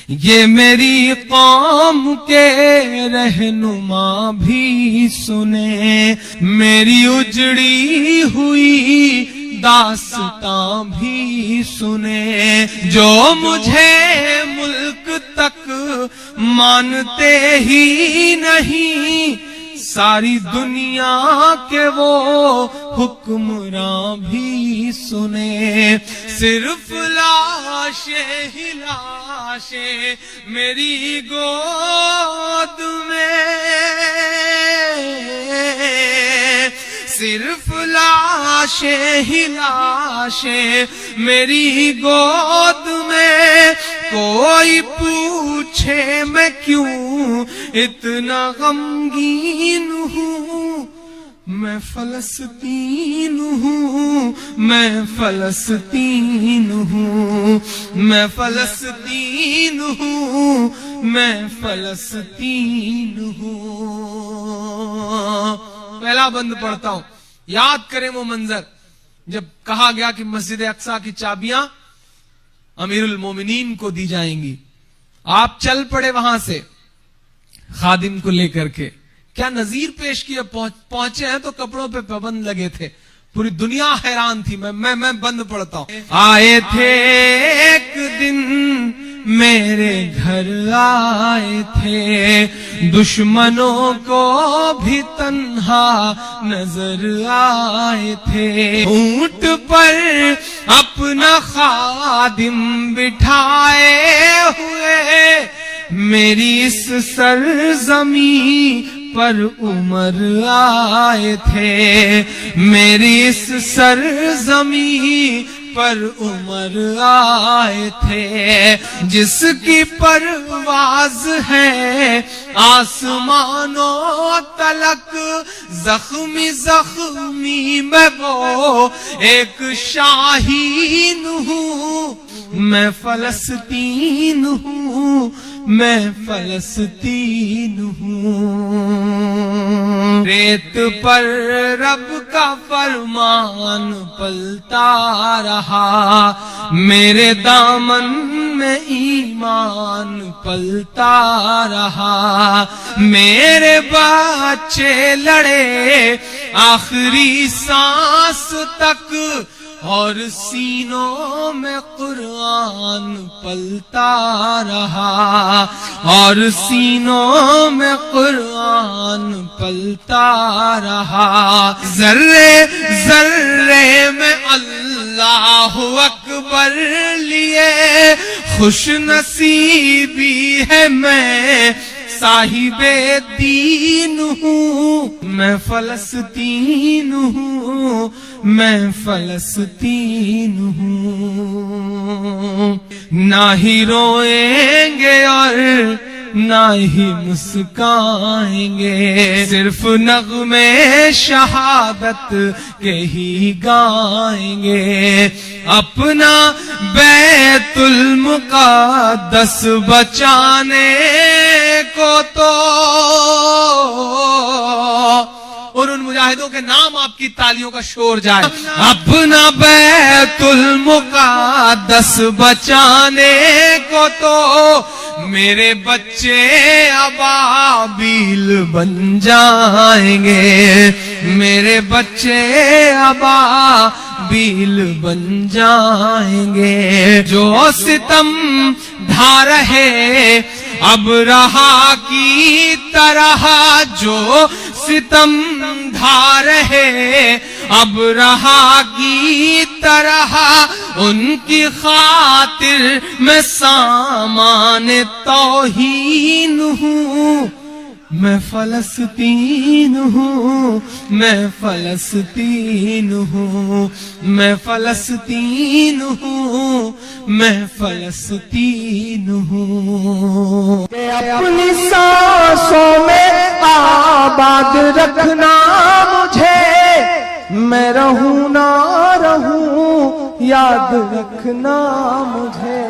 یہ میری قوم کے رہنما بھی سنے، میری اجڑی ہوئی داستاں بھی سنے، جو مجھے ملک تک مانتے ہی نہیں، ساری دنیا کے وہ حکمراں بھی سنے، صرف لاشیں ہی لاشیں میری گود میں، صرف لاشیں ہی لاشیں میری گود میں، کوئی پوچھے میں کیوں اتنا غمگین ہوں، میں فلسطین ہوں، میں فلسطین ہوں، میں فلسطین ہوں، میں فلسطین ہوں۔ پہلا بند پڑھتا ہوں، یاد کریں وہ منظر جب کہا گیا کہ مسجد اقصی کی چابیاں امیر المومنین کو دی جائیں گی، آپ چل پڑے وہاں سے خادم کو لے کر کے، کیا نظیر پیش کیا، پہنچے ہیں تو کپڑوں پہ پابند لگے تھے، پوری دنیا حیران تھی۔ میں بند پڑھتا ہوں، آئے تھے ایک دن میرے گھر آئے تھے، دشمنوں کو بھی تنہا نظر آئے تھے، اونٹ پر اپنا خادم بٹھائے ہوئے، میری اس سرزمین پر عمر آئے تھے، میری اس سرزمین پر عمر آئے تھے، جس کی پرواز ہے آسمانوں تلک، زخمی زخمی میں وہ ایک شاہین ہوں، میں فلسطین ہوں، میں فلسطین ہوں، ریت پر رب کا فرمان پلتا رہا، میرے دامن میں ایمان پلتا رہا، میرے بچے لڑے آخری سانس تک، اور سینوں میں قرآن پلتا رہا، اور سینوں میں قرآن پلتا رہا، ذرے ذرے میں اللہ اکبر لیے خوش نصیبی ہے میں صاحب دین ہوں، میں فلسطین ہوں، میں فلسطین ہوں، نہ ہی روئیں گے اور نہ ہی مسکائیں گے، صرف نغمے شہادت کے ہی گائیں گے، اپنا بیت المقدس بچانے کو تو، اور ان مجاہدوں کے نام آپ کی تالیوں کا شور جائے، اپنا بیت المقدس بچانے کو تو میرے بچے ابابیل بن جائیں گے، میرے بچے ابابیل بن جائیں گے، جو ستم ڈھا رہے اب رہا کی طرح، جو ستم ڈھا رہے اب رہا کی طرح، ان کی خاطر میں سامان توہین ہوں، میں فلسطین ہوں، میں فلسطین ہوں، میں فلسطین ہوں، میں فلسطین ہوں، اپنی سانسوں میں آباد رکھنا مجھے، میں رہوں نہ رہوں یاد رکھنا مجھے،